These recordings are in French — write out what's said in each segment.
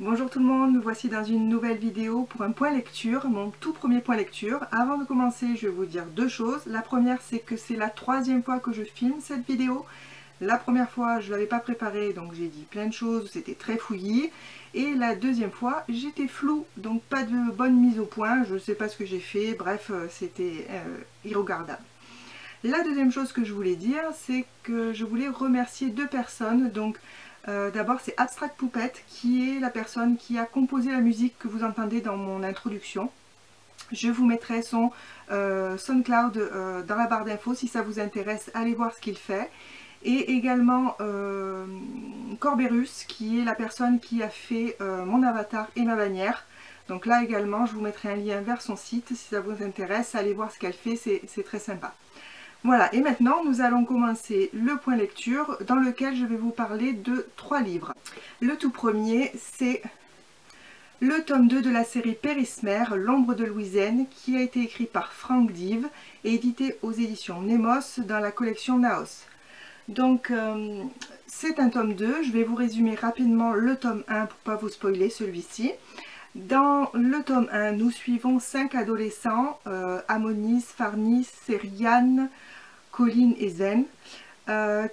Bonjour tout le monde, nous voici dans une nouvelle vidéo pour un point lecture, mon tout premier point lecture. Avant de commencer, je vais vous dire deux choses. La première, c'est que c'est la troisième fois que je filme cette vidéo. La première fois, je ne l'avais pas préparée, donc j'ai dit plein de choses, c'était très fouillis. Et la deuxième fois, j'étais floue, donc pas de bonne mise au point, je ne sais pas ce que j'ai fait, bref, c'était irregardable. La deuxième chose que je voulais dire, c'est que je voulais remercier deux personnes. Donc d'abord c'est Abstract Puppet, qui est la personne qui a composé la musique que vous entendez dans mon introduction. Je vous mettrai son SoundCloud dans la barre d'infos si ça vous intéresse, allez voir ce qu'il fait. Et également Corberus, qui est la personne qui a fait mon avatar et ma bannière. Donc là également, je vous mettrai un lien vers son site si ça vous intéresse, allez voir ce qu'elle fait, c'est très sympa. Voilà, et maintenant nous allons commencer le point lecture dans lequel je vais vous parler de 3 livres. Le tout premier, c'est le tome 2 de la série Pérismer, L'ombre de Louisiane, qui a été écrit par Frank Dive et édité aux éditions Nemos dans la collection Naos. Donc c'est un tome 2, je vais vous résumer rapidement le tome 1 pour ne pas vous spoiler celui-ci. Dans le tome 1, nous suivons 5 adolescents, Amonis, Farnis, Seriane, Colline et Zen,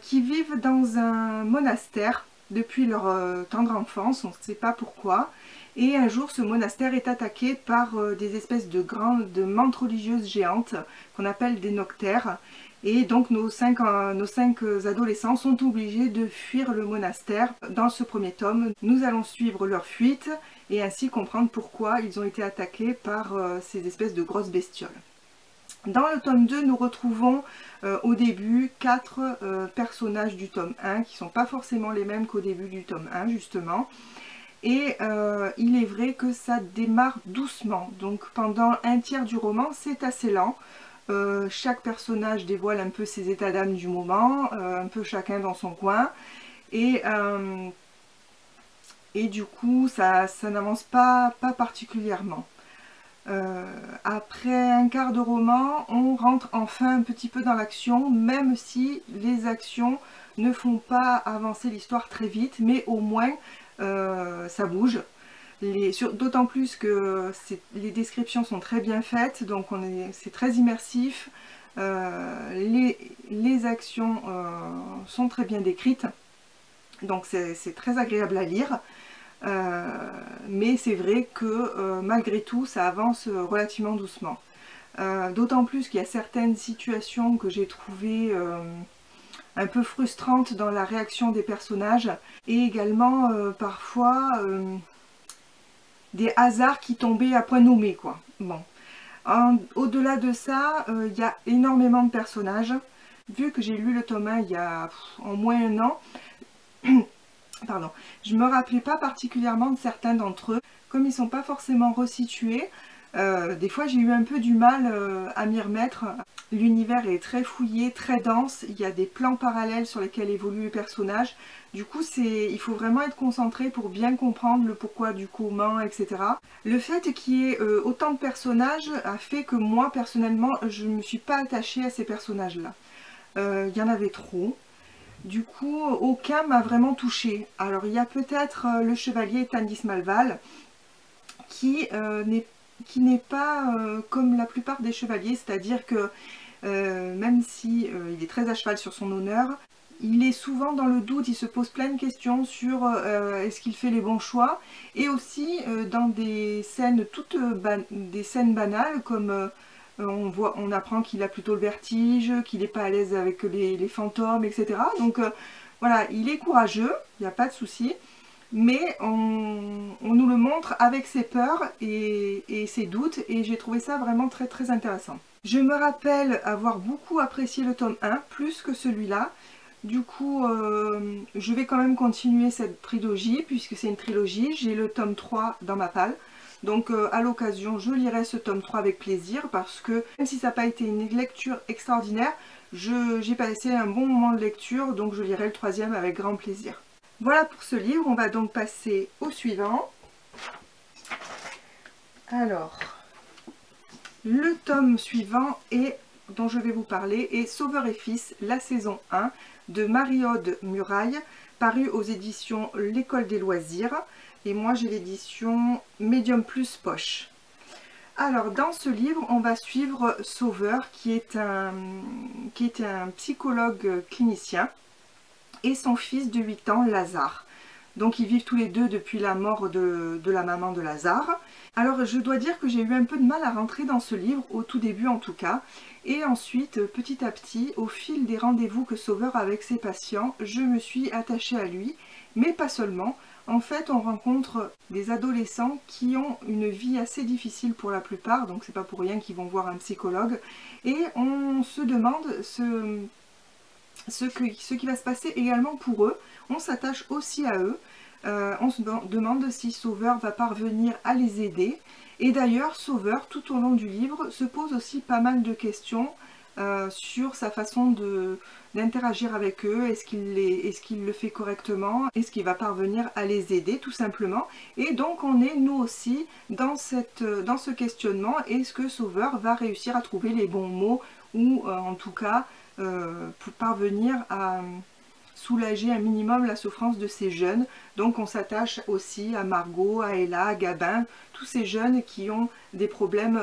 qui vivent dans un monastère depuis leur tendre enfance, on ne sait pas pourquoi. Et un jour, ce monastère est attaqué par des espèces de mantes religieuses géantes qu'on appelle des noctères. Et donc nos cinq adolescents sont obligés de fuir le monastère. Dans ce premier tome, nous allons suivre leur fuite et ainsi comprendre pourquoi ils ont été attaqués par ces espèces de grosses bestioles. Dans le tome 2, nous retrouvons au début 4 personnages du tome 1 qui ne sont pas forcément les mêmes qu'au début du tome 1 justement. Et il est vrai que ça démarre doucement, donc pendant un tiers du roman c'est assez lent. Chaque personnage dévoile un peu ses états d'âme du moment, un peu chacun dans son coin. Et du coup ça n'avance pas particulièrement. Après un quart de roman, on rentre enfin un petit peu dans l'action, même si les actions ne font pas avancer l'histoire très vite, mais au moins ça bouge. D'autant plus que les descriptions sont très bien faites, donc c'est très immersif. Les actions sont très bien décrites, donc c'est très agréable à lire. Mais c'est vrai que malgré tout ça avance relativement doucement. D'autant plus qu'il y a certaines situations que j'ai trouvées un peu frustrantes dans la réaction des personnages et également parfois des hasards qui tombaient à point nommé quoi. Bon. Au-delà de ça, il y a énormément de personnages. Vu que j'ai lu le tome 1 il y a en moins un an, pardon, je me rappelais pas particulièrement de certains d'entre eux. Comme ils sont pas forcément resitués, des fois j'ai eu un peu du mal à m'y remettre. L'univers est très fouillé, très dense, il y a des plans parallèles sur lesquels évoluent les personnages. Du coup il faut vraiment être concentré pour bien comprendre le pourquoi du comment, etc. Le fait qu'il y ait autant de personnages a fait que moi personnellement je ne me suis pas attachée à ces personnages là. Il y en avait trop. Du coup, aucun m'a vraiment touchée. Alors, il y a peut-être le chevalier Tanis Malval, qui n'est pas comme la plupart des chevaliers, c'est-à-dire que même si il est très à cheval sur son honneur, il est souvent dans le doute, il se pose plein de questions sur est-ce qu'il fait les bons choix, et aussi dans des scènes des scènes banales comme on apprend qu'il a plutôt le vertige, qu'il n'est pas à l'aise avec les fantômes, etc. Donc voilà, il est courageux, il n'y a pas de souci, mais on nous le montre avec ses peurs et ses doutes, et j'ai trouvé ça vraiment très très intéressant. Je me rappelle avoir beaucoup apprécié le tome 1, plus que celui-là. Du coup, je vais quand même continuer cette trilogie, puisque c'est une trilogie. J'ai le tome 3 dans ma palle. Donc à l'occasion, je lirai ce tome 3 avec plaisir, parce que même si ça n'a pas été une lecture extraordinaire, j'ai passé un bon moment de lecture, donc je lirai le 3e avec grand plaisir. Voilà pour ce livre, on va donc passer au suivant. Alors, le tome suivant dont je vais vous parler est Sauveur et Fils, la saison 1 de Marie-Aude Muraille, paru aux éditions L'École des loisirs. et moi j'ai l'édition Medium Plus Poche. Alors dans ce livre, on va suivre Sauveur qui est un psychologue clinicien et son fils de 8 ans, Lazare. Donc ils vivent tous les deux depuis la mort de la maman de Lazare. Alors je dois dire que j'ai eu un peu de mal à rentrer dans ce livre, au tout début en tout cas. Et ensuite, petit à petit, au fil des rendez-vous que Sauveur a avec ses patients, je me suis attachée à lui, mais pas seulement. En fait, on rencontre des adolescents qui ont une vie assez difficile pour la plupart, donc c'est pas pour rien qu'ils vont voir un psychologue. Et on se demande ce qui va se passer également pour eux. On s'attache aussi à eux. On se demande si Sauveur va parvenir à les aider. Et d'ailleurs, Sauveur, tout au long du livre, se pose aussi pas mal de questions sur sa façon d'interagir avec eux. Est-ce qu'il le fait correctement? Est-ce qu'il va parvenir à les aider, tout simplement? Et donc, on est, nous aussi, dans ce questionnement. Est-ce que Sauveur va réussir à trouver les bons mots ou, en tout cas, pour parvenir à soulager un minimum la souffrance de ces jeunes. Donc on s'attache aussi à Margot, à Ella, à Gabin, tous ces jeunes qui ont des problèmes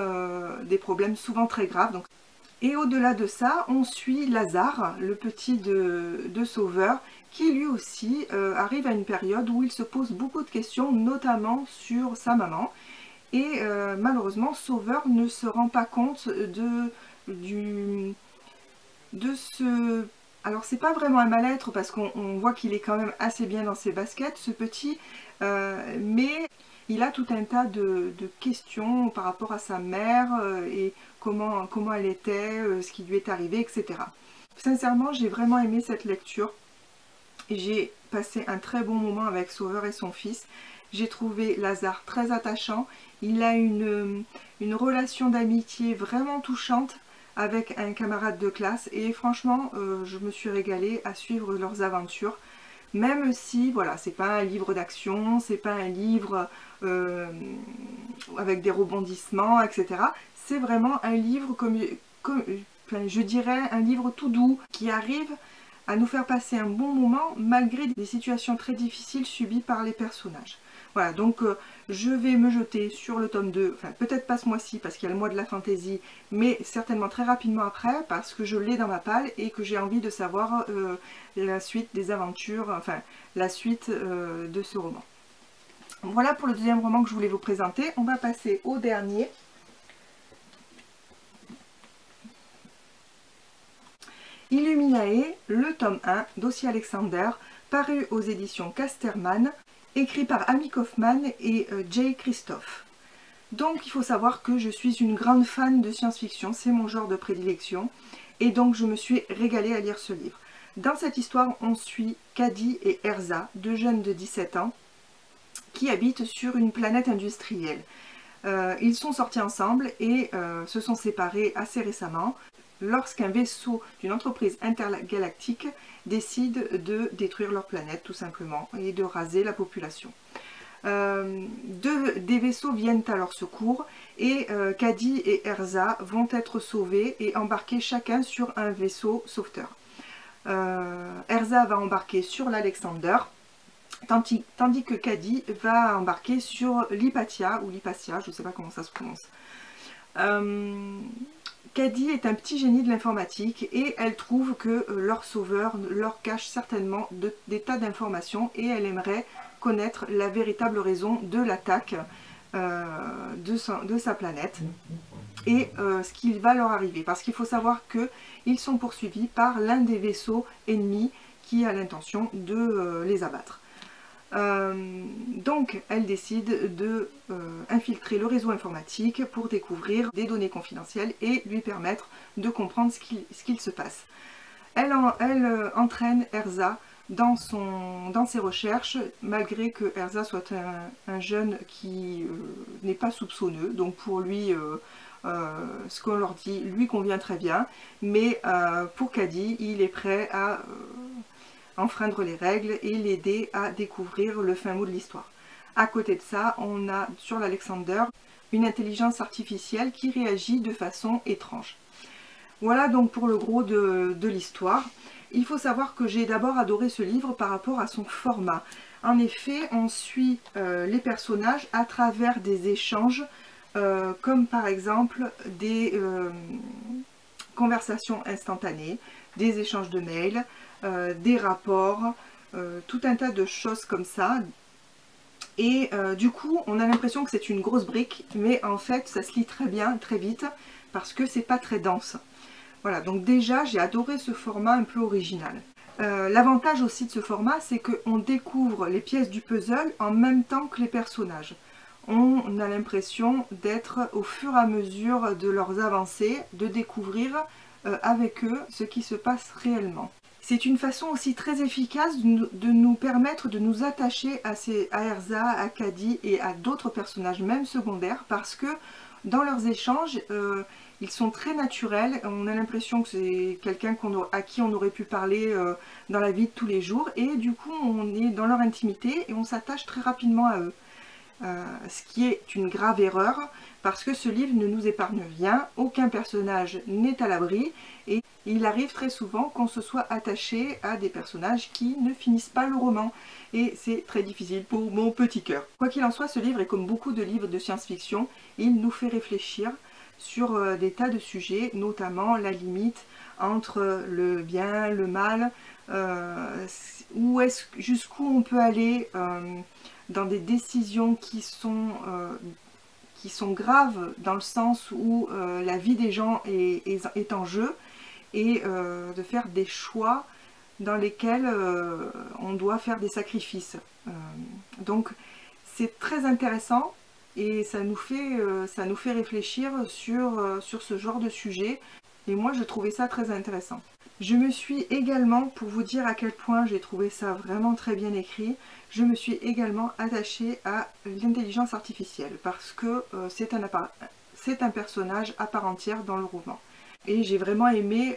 souvent très graves. Donc, et au-delà de ça, on suit Lazare, le petit de Sauveur, qui lui aussi arrive à une période où il se pose beaucoup de questions, notamment sur sa maman. Et malheureusement, Sauveur ne se rend pas compte alors c'est pas vraiment un mal-être parce qu'on voit qu'il est quand même assez bien dans ses baskets, ce petit, mais il a tout un tas de questions par rapport à sa mère et comment elle était, ce qui lui est arrivé, etc. Sincèrement, j'ai vraiment aimé cette lecture. J'ai passé un très bon moment avec Sauveur et son fils. J'ai trouvé Lazare très attachant. Il a une relation d'amitié vraiment touchante avec un camarade de classe et franchement je me suis régalée à suivre leurs aventures, même si voilà, c'est pas un livre d'action, c'est pas un livre avec des rebondissements, etc. C'est vraiment un livre comme je dirais un livre tout doux qui arrive à nous faire passer un bon moment malgré des situations très difficiles subies par les personnages. Voilà, donc je vais me jeter sur le tome 2, enfin peut-être pas ce mois-ci parce qu'il y a le mois de la fantaisie, mais certainement très rapidement après parce que je l'ai dans ma palle et que j'ai envie de savoir la suite des aventures, enfin la suite de ce roman. Voilà pour le deuxième roman que je voulais vous présenter. On va passer au dernier. Illuminae, le tome 1 d'Ossie Alexander, paru aux éditions Casterman, écrit par Amy Kaufman et Jay Christophe. Donc il faut savoir que je suis une grande fan de science-fiction, c'est mon genre de prédilection, et donc je me suis régalée à lire ce livre. Dans cette histoire, on suit Caddy et Erza, deux jeunes de 17 ans, qui habitent sur une planète industrielle. Ils sont sortis ensemble et se sont séparés assez récemment, lorsqu'un vaisseau d'une entreprise intergalactique décide de détruire leur planète tout simplement et de raser la population. Des vaisseaux viennent à leur secours et Caddy et Erza vont être sauvés et embarqués chacun sur un vaisseau sauveteur. Erza va embarquer sur l'Alexander, tandis que Caddy va embarquer sur l'Hypatia, ou l'Hypatia, je ne sais pas comment ça se prononce. Caddy est un petit génie de l'informatique et elle trouve que leur sauveur leur cache certainement des tas d'informations et elle aimerait connaître la véritable raison de l'attaque de sa planète et ce qui va leur arriver. Parce qu'il faut savoir qu'ils sont poursuivis par l'un des vaisseaux ennemis qui a l'intention de les abattre. Donc elle décide de infiltrer le réseau informatique pour découvrir des données confidentielles et lui permettre de comprendre ce qu'il se passe. Elle entraîne Erza dans ses recherches, malgré que Erza soit un jeune qui n'est pas soupçonneux, donc pour lui ce qu'on leur dit lui convient très bien, mais pour Caddy, il est prêt à enfreindre les règles et l'aider à découvrir le fin mot de l'histoire. À côté de ça, on a sur l'Alexander une intelligence artificielle qui réagit de façon étrange. Voilà donc pour le gros de l'histoire. Il faut savoir que j'ai d'abord adoré ce livre par rapport à son format. En effet, on suit les personnages à travers des échanges, comme par exemple des conversations instantanées, des échanges de mails, des rapports, tout un tas de choses comme ça. Et du coup, on a l'impression que c'est une grosse brique, mais en fait, ça se lit très bien, très vite, parce que c'est pas très dense. Voilà, donc déjà, j'ai adoré ce format un peu original. L'avantage aussi de ce format, c'est qu'on découvre les pièces du puzzle en même temps que les personnages. On a l'impression d'être au fur et à mesure de leurs avancées, de découvrir avec eux ce qui se passe réellement. C'est une façon aussi très efficace de nous permettre de nous attacher à Erza, à Caddy et à d'autres personnages, même secondaires, parce que dans leurs échanges, ils sont très naturels. On a l'impression que c'est quelqu'un à qui on aurait pu parler dans la vie de tous les jours, et du coup on est dans leur intimité et on s'attache très rapidement à eux. Ce qui est une grave erreur, parce que ce livre ne nous épargne rien, aucun personnage n'est à l'abri, et il arrive très souvent qu'on se soit attaché à des personnages qui ne finissent pas le roman, et c'est très difficile pour mon petit cœur. Quoi qu'il en soit, ce livre est comme beaucoup de livres de science-fiction, il nous fait réfléchir sur des tas de sujets, notamment la limite entre le bien, le mal, jusqu'où on peut aller dans des décisions qui sont graves, dans le sens où la vie des gens est en jeu, et de faire des choix dans lesquels on doit faire des sacrifices. Donc c'est très intéressant, et ça nous fait réfléchir sur ce genre de sujet, et moi je trouvais ça très intéressant. Je me suis également, pour vous dire à quel point j'ai trouvé ça vraiment très bien écrit, je me suis également attachée à l'intelligence artificielle, parce que c'est un personnage à part entière dans le roman. Et j'ai vraiment aimé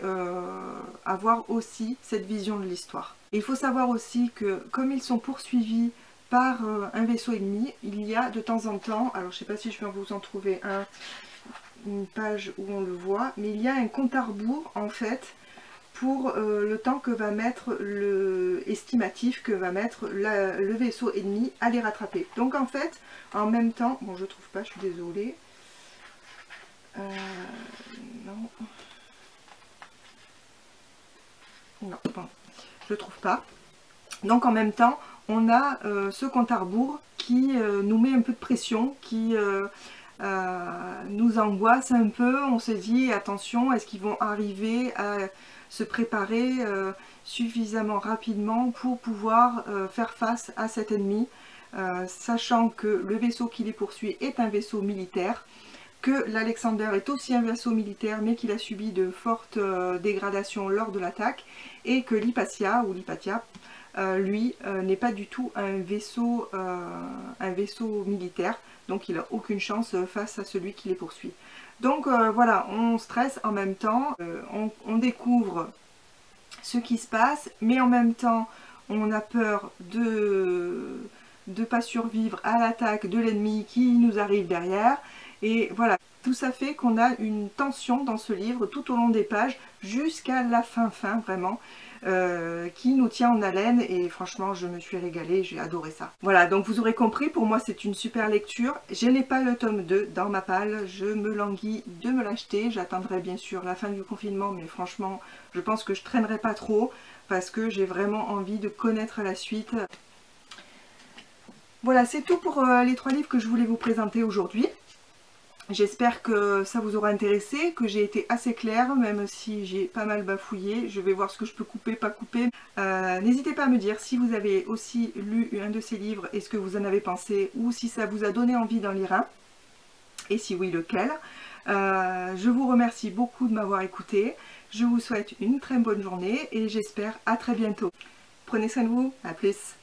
avoir aussi cette vision de l'histoire. Il faut savoir aussi que comme ils sont poursuivis par un vaisseau ennemi, il y a de temps en temps, alors je ne sais pas si je vais vous en trouver une page où on le voit, mais il y a un compte à rebours en fait, pour le temps que va mettre estimatif que va mettre le vaisseau ennemi à les rattraper. Donc en fait, en même temps, bon je trouve pas, je suis désolée. Non. Non, bon, je trouve pas. Donc en même temps, on a ce compte à rebours qui nous met un peu de pression, qui nous angoisse un peu. On se dit attention, est-ce qu'ils vont arriver à se préparer suffisamment rapidement pour pouvoir faire face à cet ennemi, sachant que le vaisseau qui les poursuit est un vaisseau militaire, que l'Alexander est aussi un vaisseau militaire mais qu'il a subi de fortes dégradations lors de l'attaque, et que l'Hypatia, ou l'Hypatia, lui n'est pas du tout un vaisseau militaire, donc il n'a aucune chance face à celui qui les poursuit. Donc voilà, on stresse en même temps, on découvre ce qui se passe, mais en même temps on a peur de ne pas survivre à l'attaque de l'ennemi qui nous arrive derrière, et voilà, tout ça fait qu'on a une tension dans ce livre tout au long des pages, jusqu'à la fin vraiment, qui nous tient en haleine, et franchement je me suis régalée, j'ai adoré ça. Voilà, donc vous aurez compris, pour moi c'est une super lecture. Je n'ai pas le tome 2 dans ma palle, je me languis de me l'acheter, j'attendrai bien sûr la fin du confinement, mais franchement je pense que je traînerai pas trop, parce que j'ai vraiment envie de connaître la suite. Voilà, c'est tout pour les 3 livres que je voulais vous présenter aujourd'hui. J'espère que ça vous aura intéressé, que j'ai été assez claire, même si j'ai pas mal bafouillé. Je vais voir ce que je peux couper, pas couper. N'hésitez pas à me dire si vous avez aussi lu un de ces livres et ce que vous en avez pensé, ou si ça vous a donné envie d'en lire un, et si oui, lequel. Je vous remercie beaucoup de m'avoir écouté. Je vous souhaite une très bonne journée et j'espère à très bientôt. Prenez soin de vous, à plus.